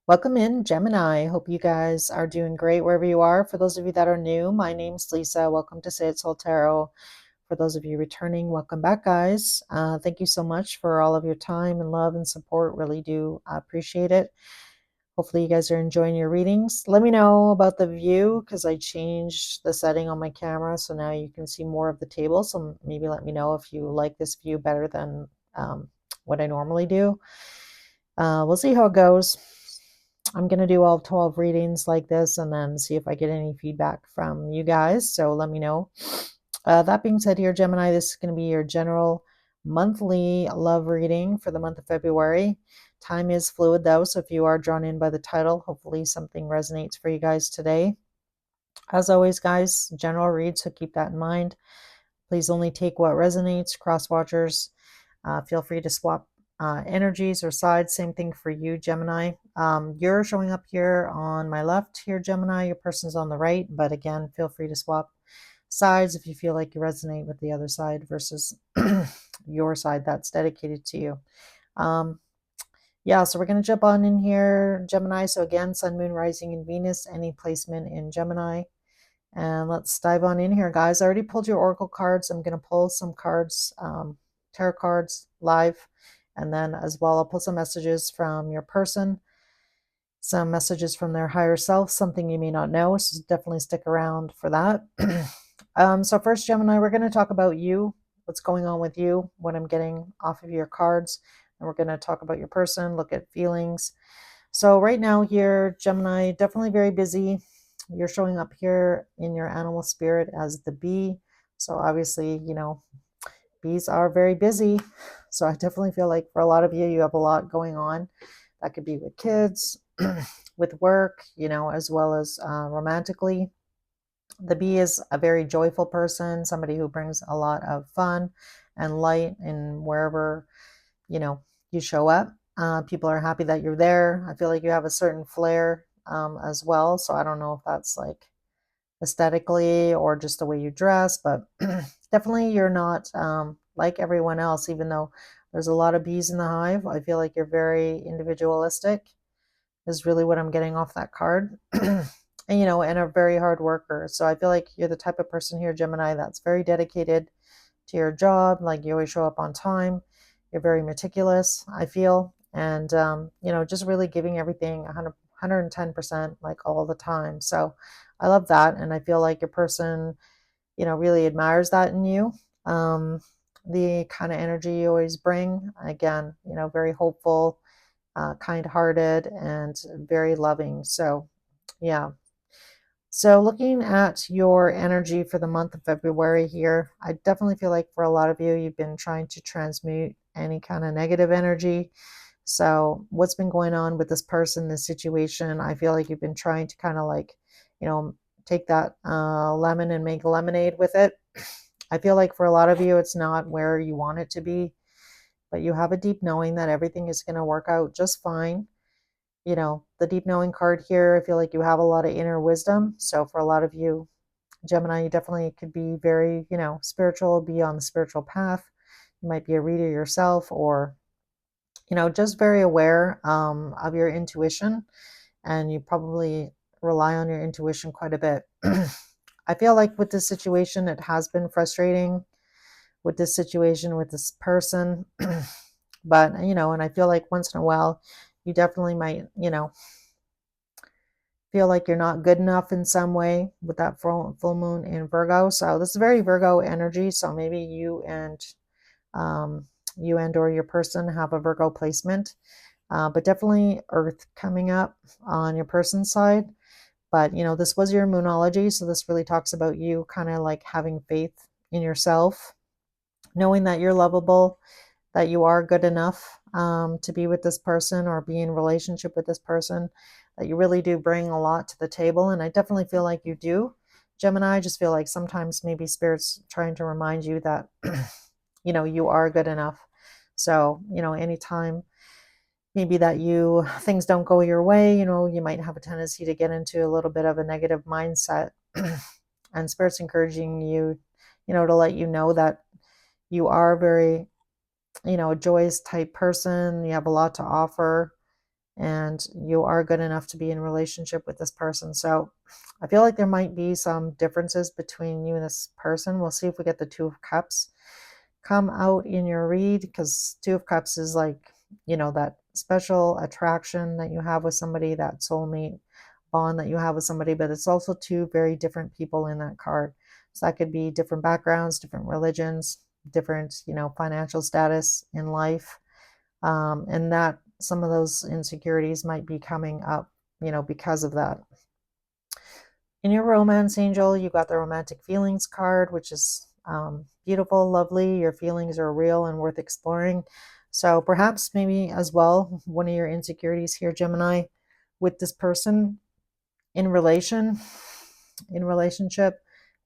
Welcome in, Gemini. Hope you guys are doing great wherever you are. For those of you that are new, my name's Lisa. Welcome to Say It Soul Tarot. For those of you returning, welcome back, guys. Thank you so much for all of your time and love and support. Really do appreciate it. Hopefully, you guys are enjoying your readings. Let me know about the view because I changed the setting on my camera, so now you can see more of the table. So maybe let me know if you like this view better than what I normally do. We'll see how it goes. I'm going to do all 12 readings like this and then see if I get any feedback from you guys. So let me know. That being said, here, Gemini, this is going to be your general monthly love reading for the month of February. Time is fluid, though, so if you are drawn in by the title, hopefully something resonates for you guys today. As always, guys, general read, so keep that in mind. Please only take what resonates. Cross watchers, feel free to swap energies or sides. Same thing for you, Gemini. You're showing up here on my left here, Gemini. Your person's on the right, but again, feel free to swap sides if you feel like you resonate with the other side versus your side that's dedicated to you. Yeah, so we're going to jump on in here, Gemini. So again, Sun, Moon, Rising, and Venus, any placement in Gemini. And let's dive on in here, guys. I already pulled your oracle cards. I'm going to pull some cards, tarot cards live. And then as well, I'll pull some messages from your person, some messages from their higher self, something you may not know. So definitely stick around for that. So first, Gemini, we're going to talk about you, what's going on with you, what I'm getting off of your cards. And we're going to talk about your person, look at feelings. So right now here, Gemini, definitely very busy. You're showing up here in your animal spirit as the bee. So obviously, bees are very busy. So I definitely feel like for a lot of you, you have a lot going on. That could be with kids, with work, as well as romantically. The bee is a very joyful person, somebody who brings a lot of fun and light in wherever, you show up. People are happy that you're there. I feel like you have a certain flair as well. So I don't know if that's like aesthetically or just the way you dress, but definitely you're not like everyone else, even though there's a lot of bees in the hive. I feel like you're very individualistic, is really what I'm getting off that card. And a very hard worker. So I feel like you're the type of person here, Gemini, that's very dedicated to your job. Like you always show up on time. You're very meticulous, I feel. And, just really giving everything 110%, like all the time. So I love that. And I feel like your person, really admires that in you. The kind of energy you always bring, again, very hopeful, kind-hearted, and very loving. So, yeah. So, looking at your energy for the month of February here, I definitely feel like for a lot of you, you've been trying to transmute any kind of negative energy. So, what's been going on with this person, this situation? I feel like you've been trying to kind of like, you know, take that lemon and make lemonade with it. I feel like for a lot of you, it's not where you want it to be, but you have a deep knowing that everything is going to work out just fine. The deep knowing card here, I feel like you have a lot of inner wisdom. So for a lot of you, Gemini, you definitely could be very, spiritual, be on the spiritual path. You might be a reader yourself, or, just very aware of your intuition. And you probably rely on your intuition quite a bit. I feel like with this situation, it has been frustrating with this situation, with this person. But, and I feel like once in a while, you definitely might, feel like you're not good enough in some way with that full moon in Virgo. So this is very Virgo energy. So maybe you and or your person have a Virgo placement, but definitely Earth coming up on your person's side. But this was your moonology, so this really talks about you kind of like having faith in yourself, knowing that you're lovable, that you are good enough to be with this person or be in relationship with this person, that you really do bring a lot to the table. And I definitely feel like you do, Gemini. I just feel like sometimes maybe Spirit's trying to remind you that, you are good enough. So, anytime maybe that things don't go your way, you might have a tendency to get into a little bit of a negative mindset. And Spirit's encouraging you, to let you know that you are very a joyous type person. You have a lot to offer. and you are good enough to be in a relationship with this person. So I feel like there might be some differences between you and this person. We'll see if we get the Two of Cups come out in your read, because Two of Cups is like, that special attraction that you have with somebody, that soulmate bond that you have with somebody, but it's also two very different people in that card. So that could be different backgrounds, different religions, different, financial status in life. And that some of those insecurities might be coming up, because of that. In your romance angel, you got the romantic feelings card, which is beautiful, lovely. Your feelings are real and worth exploring. So perhaps maybe as well, one of your insecurities here, Gemini, with this person in relationship,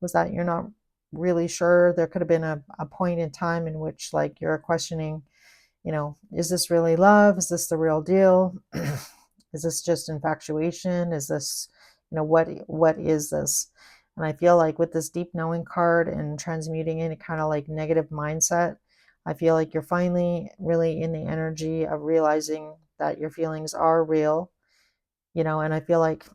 was that you're not really sure. There could have been a point in time in which, like, you're questioning, is this really love? Is this the real deal? Is this just infatuation? Is this, what is this? And I feel like with this deep knowing card and transmuting any kind of like negative mindset, I feel like you're finally really in the energy of realizing that your feelings are real, and I feel like,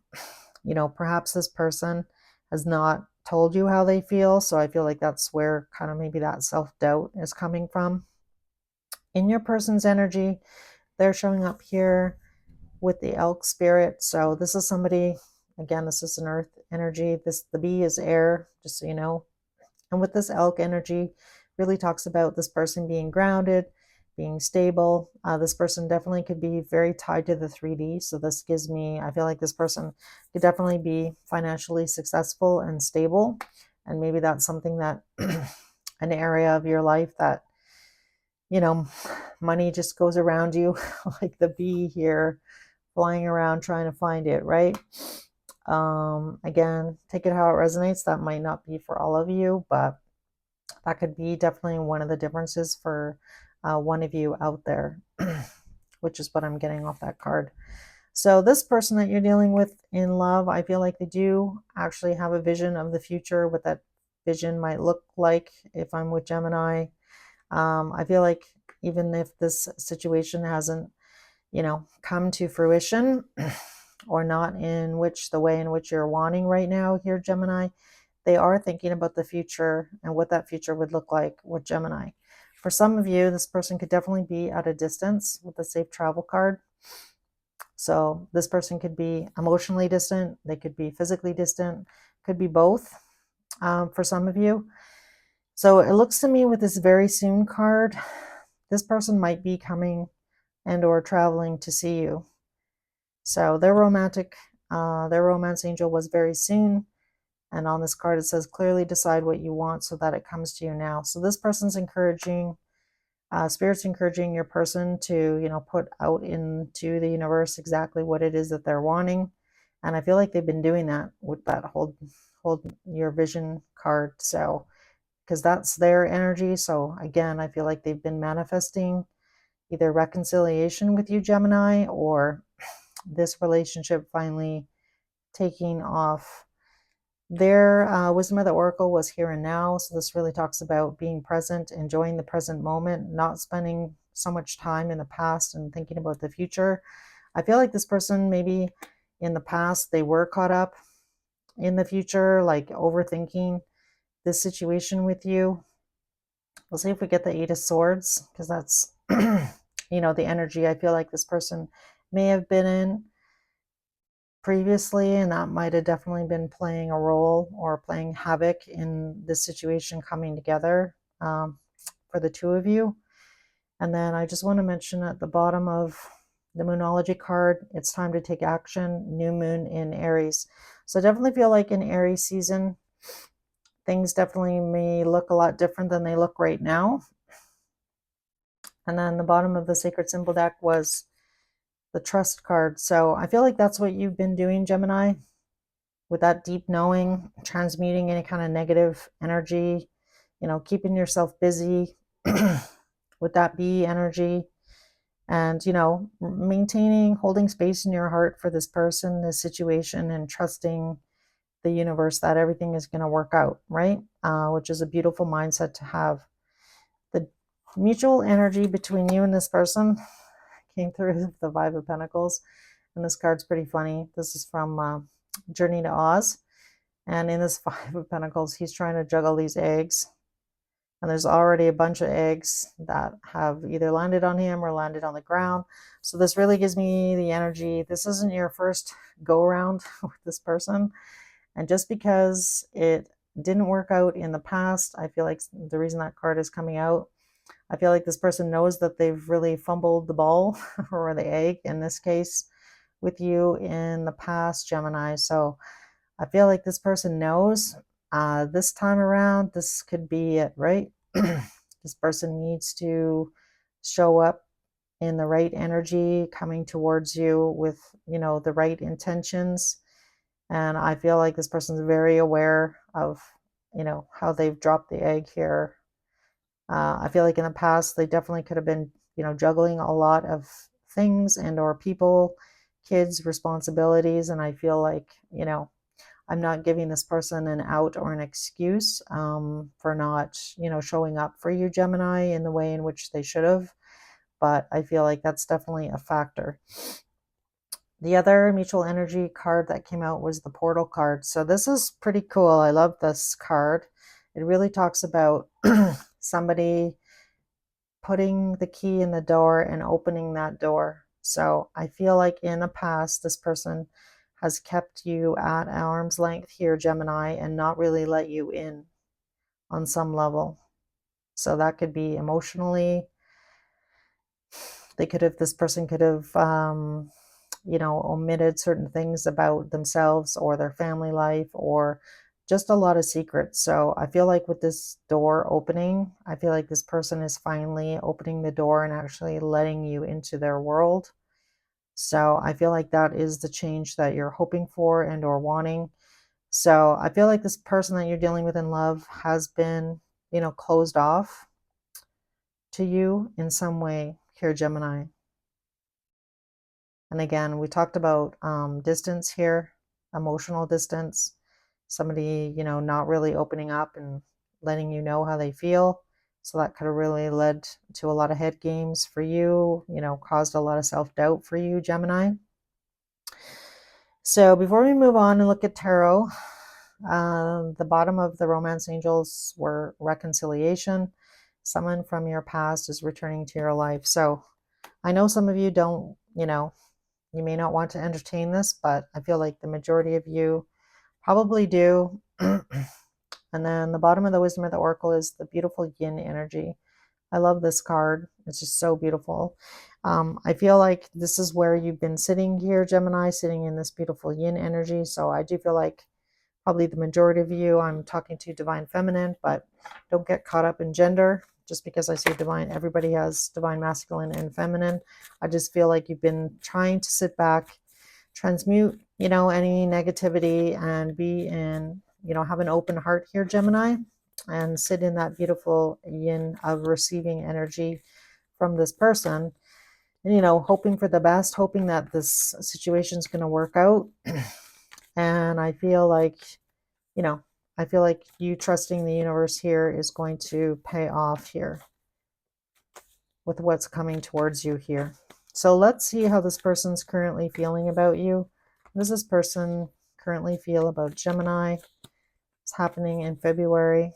perhaps this person has not told you how they feel. So I feel like that's where kind of maybe that self-doubt is coming from. In your person's energy, they're showing up here with the elk spirit. So this is somebody, again, this is an earth energy. The bee is air, just so you know. And with this elk energy, really talks about this person being grounded, being stable. This person definitely could be very tied to the 3D. So this gives me, I feel like this person could definitely be financially successful and stable. And maybe that's something that an area of your life that, money just goes around you like the bee here, flying around trying to find it, right? Again, take it how it resonates. That might not be for all of you, but that could be definitely one of the differences for one of you out there, which is what I'm getting off that card. So this person that you're dealing with in love, I feel like they do actually have a vision of the future, what that vision might look like. If I'm with Gemini, I feel like even if this situation hasn't, come to fruition or not in which the way in which you're wanting right now here, Gemini, they are thinking about the future and what that future would look like with Gemini. For some of you, this person could definitely be at a distance with the safe travel card. So this person could be emotionally distant, they could be physically distant, could be both for some of you. So it looks to me with this very soon card, this person might be coming and or traveling to see you. So their romance angel was very soon. And on this card, it says, clearly decide what you want so that it comes to you now. So this person's encouraging, Spirit's encouraging your person to, put out into the universe exactly what it is that they're wanting. And I feel like they've been doing that with that hold your vision card. So, because that's their energy. So again, I feel like they've been manifesting either reconciliation with you, Gemini, or this relationship finally taking off. Their wisdom of the oracle was here and now. So this really talks about being present, enjoying the present moment, not spending so much time in the past and thinking about the future. I feel like this person, maybe in the past, they were caught up in the future, like overthinking this situation with you. We'll see if we get the Eight of Swords, because that's, the energy I feel like this person may have been in previously, and that might have definitely been playing a role or playing havoc in this situation coming together for the two of you. And then I just want to mention at the bottom of the Moonology card, it's time to take action, new moon in Aries. So I definitely feel like in Aries season, things definitely may look a lot different than they look right now. And then the bottom of the Sacred Symbol deck was the Trust card. So I feel like that's what you've been doing, Gemini, with that deep knowing, transmuting any kind of negative energy, keeping yourself busy with that bee energy, and, maintaining, holding space in your heart for this person, this situation, and trusting the universe that everything is going to work out, right? Which is a beautiful mindset to have. The mutual energy between you and this person came through the Five of Pentacles. And this card's pretty funny. This is from Journey to Oz. And in this Five of Pentacles, he's trying to juggle these eggs. And there's already a bunch of eggs that have either landed on him or landed on the ground. So this really gives me the energy. This isn't your first go around with this person. And just because it didn't work out in the past, I feel like the reason that card is coming out, I feel like this person knows that they've really fumbled the ball or the egg in this case with you in the past, Gemini. So I feel like this person knows this time around, this could be it, right? This person needs to show up in the right energy, coming towards you with, the right intentions. And I feel like this person's very aware of, how they've dropped the egg here. I feel like in the past, they definitely could have been, juggling a lot of things and or people, kids, responsibilities. And I feel like, I'm not giving this person an out or an excuse for not, showing up for you, Gemini, in the way in which they should have. But I feel like that's definitely a factor. The other mutual energy card that came out was the portal card. So this is pretty cool. I love this card. It really talks about somebody putting the key in the door and opening that door. So I feel like in the past, this person has kept you at arm's length here, Gemini, and not really let you in on some level. So that could be emotionally. This person could have, omitted certain things about themselves or their family life or just a lot of secrets. So I feel like with this door opening, I feel like this person is finally opening the door and actually letting you into their world. So I feel like that is the change that you're hoping for and or wanting. So I feel like this person that you're dealing with in love has been, closed off to you in some way here, Gemini. And again, we talked about distance here, emotional distance, somebody, not really opening up and letting you know how they feel. So that could have really led to a lot of head games for you, caused a lot of self-doubt for you, Gemini. So before we move on and look at tarot, the bottom of the romance angels were reconciliation. Someone from your past is returning to your life. So I know some of you don't, you may not want to entertain this, but I feel like the majority of you probably do. And then the bottom of the wisdom of the oracle is the beautiful yin energy. I love this card. It's just so beautiful. I feel like this is where you've been sitting here, Gemini, sitting in this beautiful yin energy. So I do feel like probably the majority of you, I'm talking to divine feminine, but don't get caught up in gender. Just because I say divine, everybody has divine masculine and feminine. I just feel like you've been trying to sit back, transmute, any negativity and be in, have an open heart here, Gemini, and sit in that beautiful yin of receiving energy from this person. And, hoping for the best, hoping that this situation is going to work out. And I feel like, you trusting the universe here is going to pay off here with what's coming towards you here. So let's see how this person's currently feeling about you. What does this person currently feel about Gemini? It's happening in February.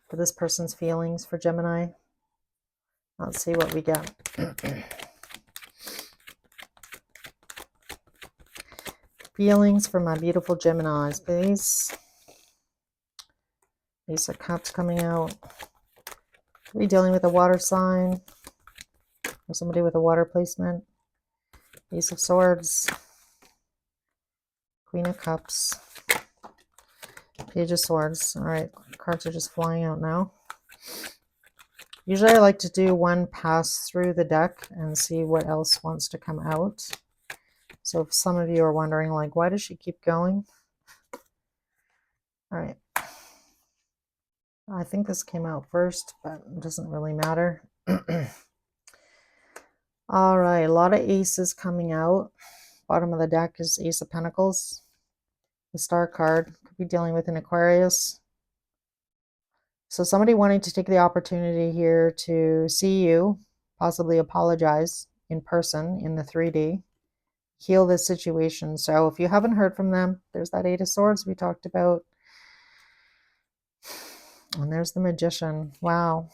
For this person's feelings for Gemini. Let's see what we get. Feelings for my beautiful Geminis, please. Ace of Cups coming out. Are we dealing with a water sign? Or somebody with a water placement? Ace of Swords. Queen of Cups. Page of Swords. All right, cards are just flying out now. Usually I like to do one pass through the deck and see what else wants to come out. So if some of you are wondering, like, why does she keep going? All right. I think this came out first, but it doesn't really matter. All right, a lot of aces coming out. Bottom of the deck is Ace of Pentacles. The Star card could be dealing with an Aquarius. So somebody wanting to take the opportunity here to see you, possibly apologize in person in the 3D, heal this situation. So if you haven't heard from them, there's that Eight of Swords we talked about. And there's the Magician. Wow.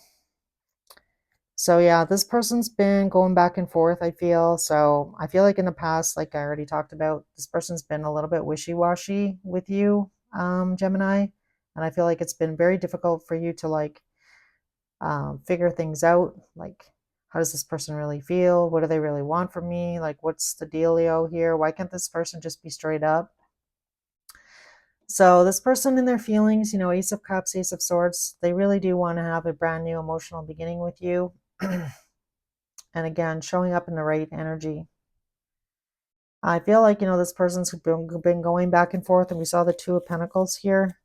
So yeah, this person's been going back and forth, I feel. So I feel like in the past, like I already talked about, this person's been a little bit wishy-washy with you, Gemini. And I feel like it's been very difficult for you to like figure things out. Like, how does this person really feel? What do they really want from me? Like, what's the dealio here? Why can't this person just be straight up? So this person and their feelings, you know, Ace of Cups, Ace of Swords, they really do want to have a brand new emotional beginning with you. And again, showing up in the right energy. I feel like, you know, this person's been going back and forth, and we saw the Two of Pentacles here.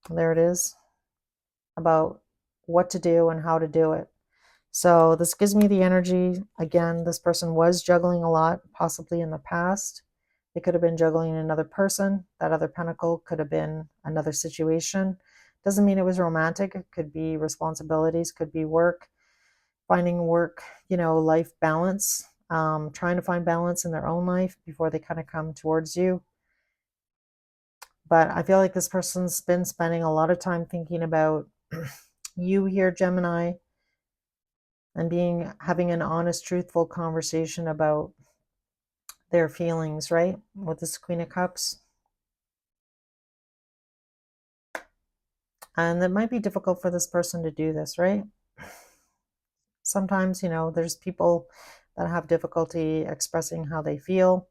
There it is, about what to do and how to do it. So this gives me the energy. Again, this person was juggling a lot, possibly in the past. They could have been juggling another person. That other pentacle could have been another situation. Doesn't mean it was romantic. It could be responsibilities, could be work, finding work, you know, life balance, trying to find balance in their own life before they kind of come towards you. But I feel like this person's been spending a lot of time thinking about you here, Gemini, and having an honest, truthful conversation about their feelings, right? With this Queen of Cups. And it might be difficult for this person to do this, right? Sometimes, you know, there's people that have difficulty expressing how they feel.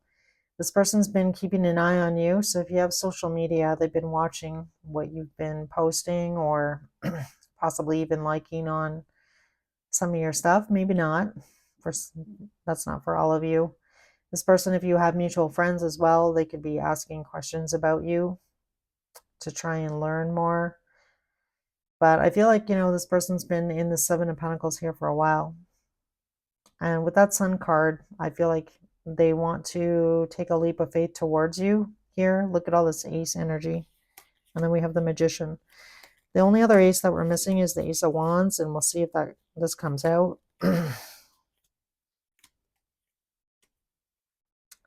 This person's been keeping an eye on you. So if you have social media, they've been watching what you've been posting, or possibly even liking on some of your stuff. Maybe not. That's not for all of you. This person, if you have mutual friends as well, they could be asking questions about you to try and learn more. But I feel like, you know, this person's been in the Seven of Pentacles here for a while. And with that Sun card, I feel like they want to take a leap of faith towards you here. Look at all this ace energy. And then we have the Magician. The only other ace that we're missing is the Ace of Wands, and we'll see if this comes out.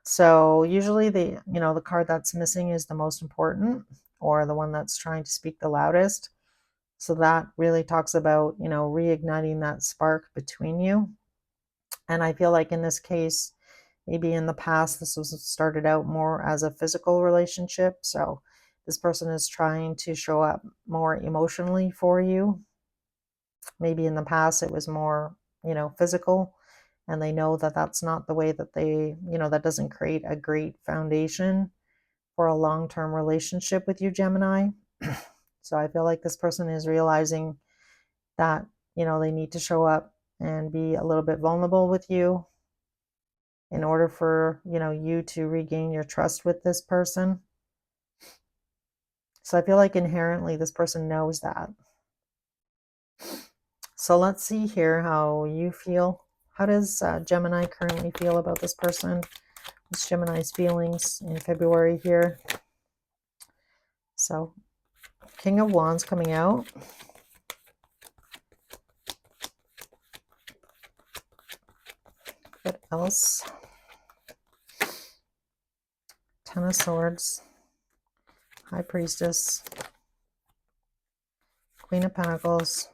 So usually the card that's missing is the most important, or the one that's trying to speak the loudest. So that really talks about, you know, reigniting that spark between you. And I feel like in this case, maybe in the past, this was started out more as a physical relationship. So this person is trying to show up more emotionally for you. Maybe in the past it was more, you know, physical, and they know that that's not the way that they, you know, that doesn't create a great foundation for a long-term relationship with you, Gemini. So I feel like this person is realizing that, you know, they need to show up and be a little bit vulnerable with you in order for, you know, you to regain your trust with this person. So I feel like inherently this person knows that. So let's see here how you feel. How does Gemini currently feel about this person? What's Gemini's feelings in February here? So King of Wands coming out. What else? Ten of Swords. High Priestess. Queen of Pentacles.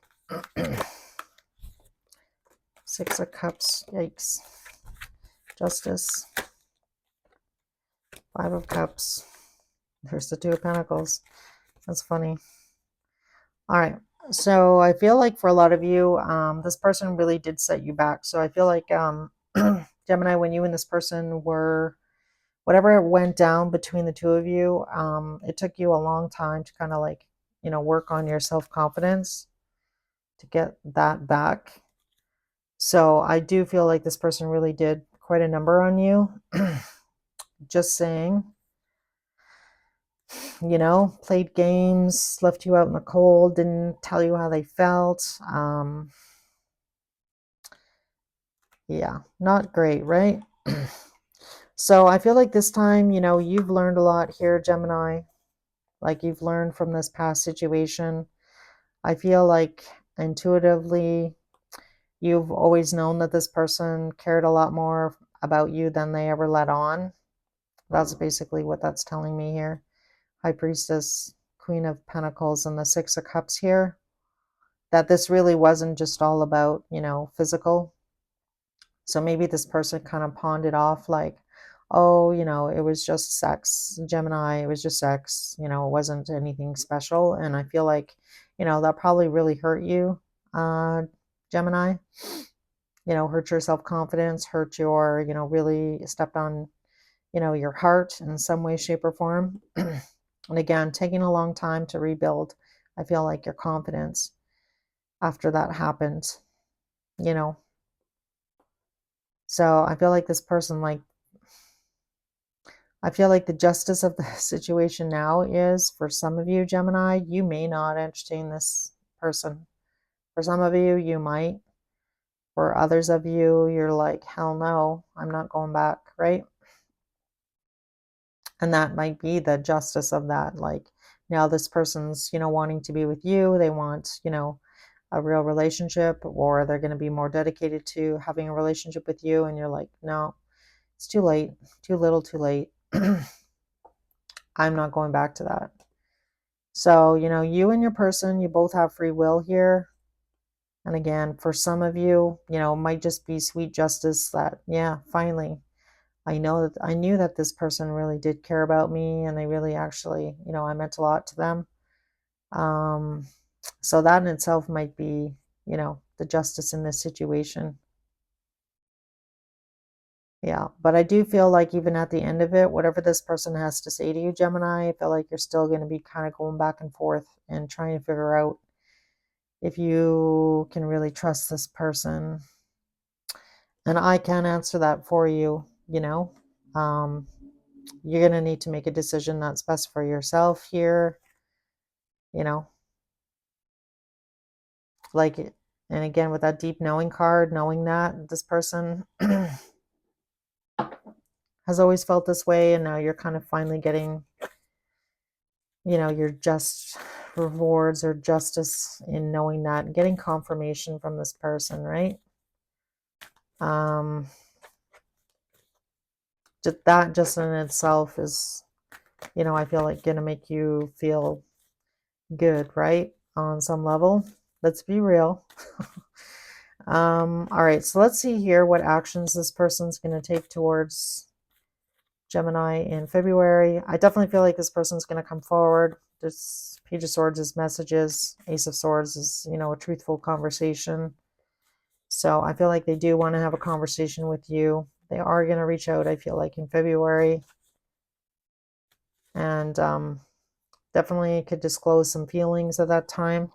Six of Cups. Yikes. Justice. Five of Cups. There's the Two of Pentacles. That's funny. All right. So I feel like for a lot of you, this person really did set you back. So I feel like Gemini, when you and this person were, whatever went down between the two of you, it took you a long time to kind of like, you know, work on your self-confidence to get that back. So I do feel like this person really did quite a number on you. Just saying. You know, played games, left you out in the cold, didn't tell you how they felt. Yeah, not great, right? So I feel like this time, you know, you've learned a lot here, Gemini. Like you've learned from this past situation. I feel like intuitively, You've always known that this person cared a lot more about you than they ever let on. That's basically what that's telling me here. High Priestess, Queen of Pentacles, and the Six of Cups here. That this really wasn't just all about, physical. So maybe this person kind of pawned it off like, oh, it was just sex, Gemini, it was just sex, it wasn't anything special. And I feel like, that probably really hurt you, Gemini, hurt your self-confidence, hurt your, really stepped on, your heart in some way, shape, or form. And again, taking a long time to rebuild, I feel like, your confidence after that happened, you know. So I feel like this person, I feel like the justice of the situation now is, for some of you, Gemini, you may not entertain this person. For some of you, you might. For others of you, you're like, hell no, I'm not going back, right? And that might be the justice of that. Like, now this person's, wanting to be with you. They want, a real relationship, or they're going to be more dedicated to having a relationship with you. And you're like, no, it's too late, too little, too late. I'm not going back to that. So, you and your person, you both have free will here. And again, for some of you, it might just be sweet justice that, yeah, finally, I knew that this person really did care about me, and they really actually, I meant a lot to them. So that in itself might be, the justice in this situation. Yeah, but I do feel like even at the end of it, whatever this person has to say to you, Gemini, I feel like you're still going to be kind of going back and forth and trying to figure out if you can really trust this person. And I can't answer that for you, you're going to need to make a decision that's best for yourself here, you know, like, and again, with that deep knowing card, knowing that this person has always felt this way, and now you're kind of finally getting, your just rewards or justice in knowing that, and getting confirmation from this person, right? That just in itself is, I feel like going to make you feel good, right? On some level. Let's be real. All right, so let's see here what actions this person's going to take towards Gemini in February. I definitely feel like this person's going to come forward. This Page of Swords is messages. Ace of Swords is, a truthful conversation. So I feel like they do want to have a conversation with you. They are going to reach out, I feel like, in February. And definitely could disclose some feelings at that time.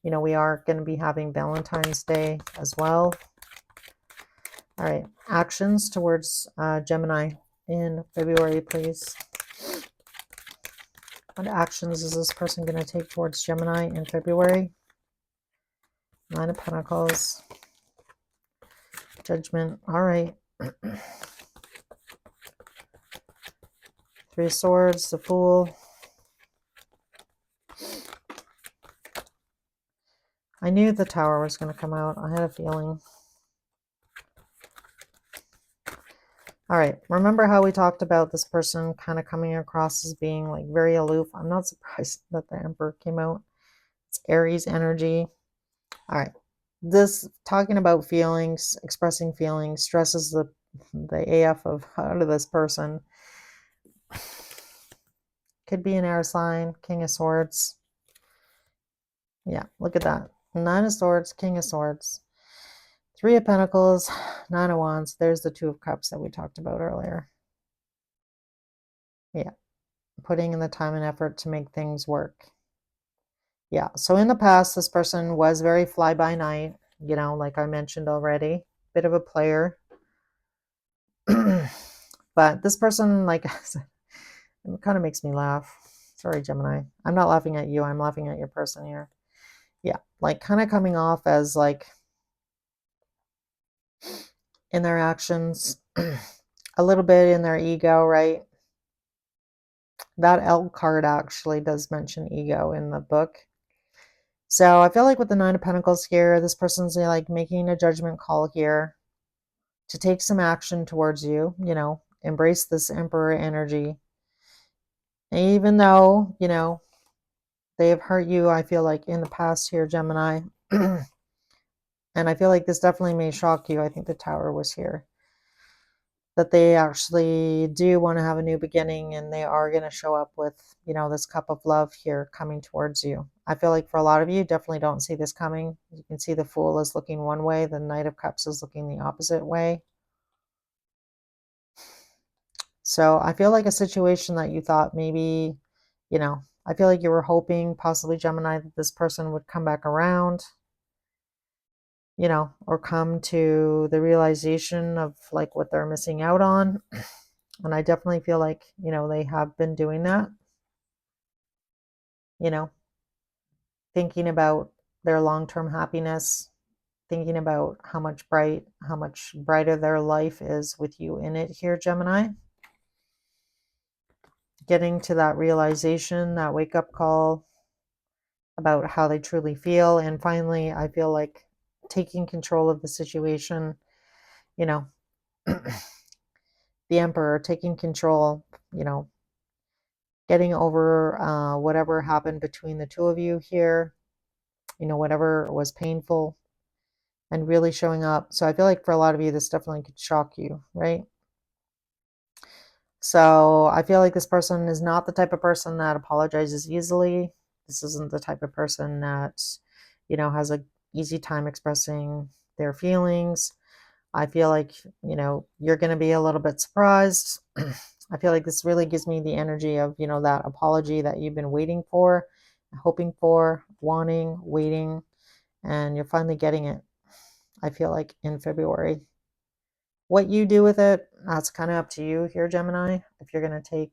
We are going to be having Valentine's Day as well. All right, actions towards Gemini in February, please. What actions is this person going to take towards Gemini in February? Nine of Pentacles. Judgment. All right. Three of Swords, the Fool. I knew the Tower was going to come out. I had a feeling. All right. Remember how we talked about this person kind of coming across as being like very aloof? I'm not surprised that the Emperor came out. It's Aries energy. All right. This talking about feelings, expressing feelings, stresses the AF of out of this person. Could be an air sign, King of Swords. Yeah, look at that. Nine of Swords, King of Swords. Three of Pentacles, Nine of Wands. There's the Two of Cups that we talked about earlier. Yeah, putting in the time and effort to make things work. Yeah, so in the past, this person was very fly-by-night, like I mentioned already. Bit of a player. But this person, like I said, it kind of makes me laugh. Sorry, Gemini. I'm not laughing at you. I'm laughing at your person here. Yeah, like kind of coming off as like in their actions, a little bit in their ego, right? That L card actually does mention ego in the book. So I feel like with the Nine of Pentacles here, this person's like making a judgment call here to take some action towards you, embrace this Emperor energy. Even though, they have hurt you, I feel like in the past here, Gemini. And I feel like this definitely may shock you. I think the Tower was here. That they actually do want to have a new beginning, and they are going to show up with, this cup of love here coming towards you. I feel like for a lot of you, definitely don't see this coming. You can see the Fool is looking one way, the Knight of Cups is looking the opposite way. So I feel like a situation that you thought maybe, I feel like you were hoping possibly, Gemini, that this person would come back around, or come to the realization of like what they're missing out on. And I definitely feel like, they have been doing that, you know, thinking about their long-term happiness, thinking about how much brighter their life is with you in it here, Gemini. Getting to that realization, that wake-up call about how they truly feel. And finally, I feel like taking control of the situation, you know, the Emperor taking control, getting over whatever happened between the two of you here, whatever was painful, and really showing up. So I feel like for a lot of you, this definitely could shock you, right? So I feel like this person is not the type of person that apologizes easily. This isn't the type of person that, has a easy time expressing their feelings. I feel like, you're going to be a little bit surprised. I feel like this really gives me the energy of, that apology that you've been waiting for, hoping for, wanting, waiting, and you're finally getting it. I feel like in February. What you do with it, that's kind of up to you here, Gemini. If you're going to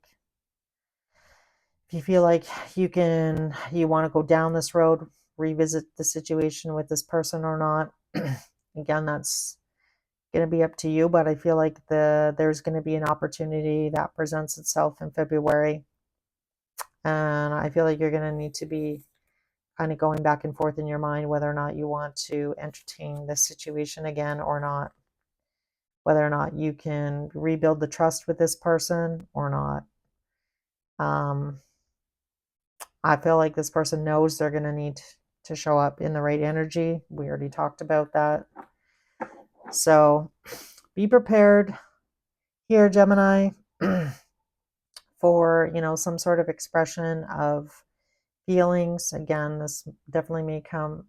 if you feel like you want to go down this road, revisit the situation with this person or not. Again, that's going to be up to you, but I feel like there's going to be an opportunity that presents itself in February. And I feel like you're going to need to be kind of going back and forth in your mind whether or not you want to entertain this situation again or not. Whether or not you can rebuild the trust with this person or not. I feel like this person knows they're going to need to show up in the right energy. We already talked about that. So be prepared here, Gemini, for, some sort of expression of feelings. Again, this definitely may come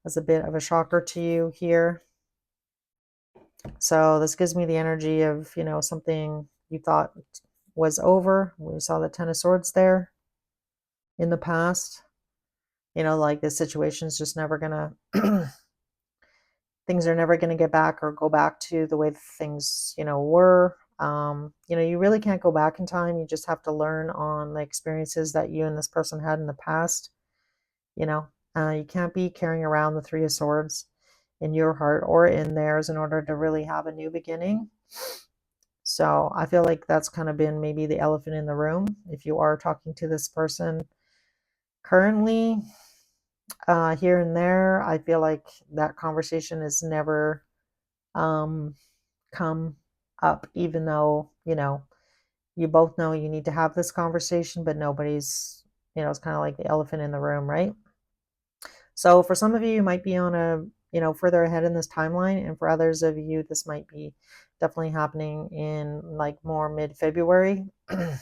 as a bit of a shocker to you here. So this gives me the energy of, something you thought was over. We saw the Ten of Swords there in the past. Like this situation is just never gonna things are never gonna get back or go back to the way things, were. You really can't go back in time. You just have to learn on the experiences that you and this person had in the past. You can't be carrying around the Three of Swords in your heart or in theirs in order to really have a new beginning. So I feel like that's kind of been maybe the elephant in the room. If you are talking to this person currently, here and there, I feel like that conversation has never come up, even though, you both know you need to have this conversation, but nobody's, it's kind of like the elephant in the room, right? So for some of you, you might be on a, further ahead in this timeline. And for others of you, this might be definitely happening in like more mid-February. Because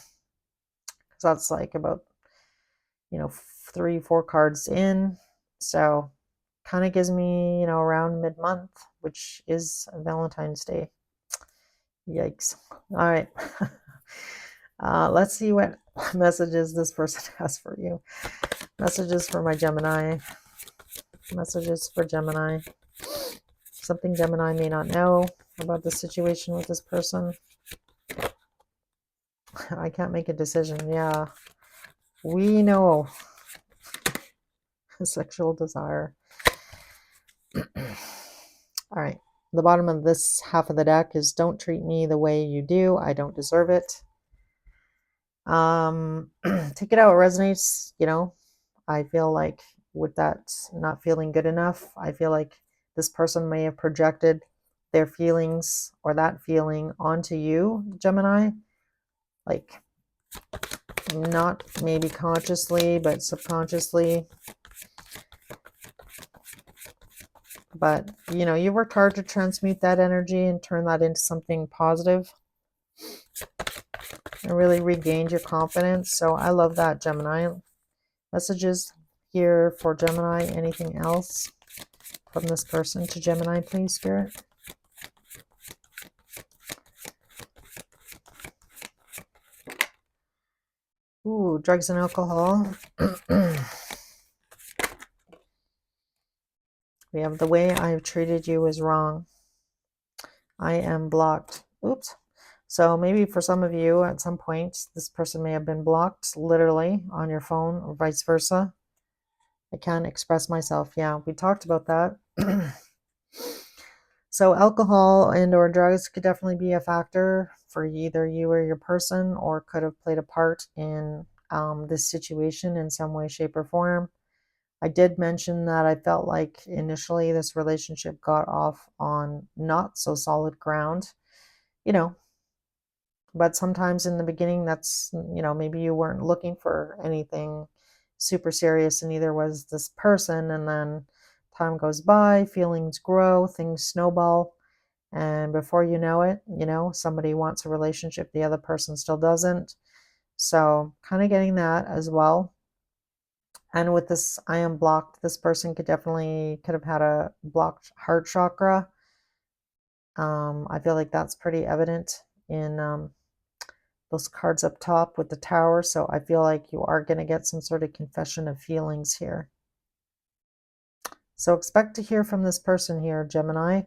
that's like about, 3-4 cards in. So kind of gives me, around mid-month, which is Valentine's Day. Yikes. All right. Let's see what messages this person has for you. Messages for my Gemini. Messages for Gemini. Something Gemini may not know about the situation with this person. I can't make a decision. Yeah. We know. Sexual desire. All right. The bottom of this half of the deck is don't treat me the way you do. I don't deserve it. Take it out. It resonates, I feel like, with that not feeling good enough. I feel like this person may have projected their feelings or that feeling onto you, Gemini, like not maybe consciously, but subconsciously. But, you know, you worked hard to transmute that energy and turn that into something positive and really regained your confidence. So I love that, Gemini. Messages here for Gemini. Anything else from this person to Gemini, please, Spirit? Ooh, drugs and alcohol. We have the way I have treated you is wrong. I am blocked. Oops. So maybe for some of you at some point, this person may have been blocked literally on your phone or vice versa. I can't express myself. Yeah, we talked about that. So alcohol and or drugs could definitely be a factor for either you or your person, or could have played a part in this situation in some way, shape, or form. I did mention that I felt like initially this relationship got off on not so solid ground, you know, but sometimes in the beginning that's, you know, maybe you weren't looking for anything super serious and neither was this person. And then time goes by, feelings grow, things snowball. And before you know it, you know, somebody wants a relationship, the other person still doesn't. So kind of getting that as well. And with this I am blocked, this person could have had a blocked heart chakra. I feel like that's pretty evident in those cards up top with the tower. So I feel like you are going to get some sort of confession of feelings here. So expect to hear from this person here, Gemini.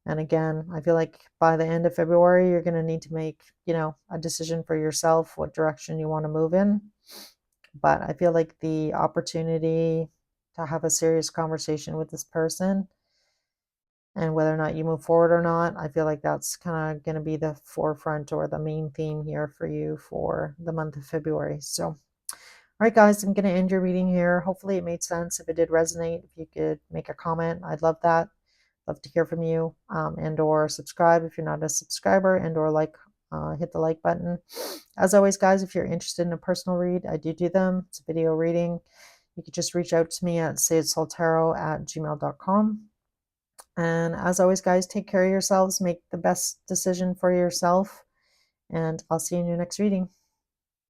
And again, I feel like by the end of February, you're going to need to make, you know, a decision for yourself, what direction you want to move in. But I feel like the opportunity to have a serious conversation with this person and whether or not you move forward or not, I feel like that's kind of going to be the forefront or the main theme here for you for the month of February. So, all right, guys, I'm going to end your reading here. Hopefully it made sense. If it did resonate, if you could make a comment, I'd love that. Love to hear from you, and or subscribe if you're not a subscriber, and or like, hit the like button. As always, guys, if you're interested in a personal read, I do them. It's a video reading. You could just reach out to me at sayitsoltero@gmail.com. And as always, guys, take care of yourselves, make the best decision for yourself, and I'll see you in your next reading.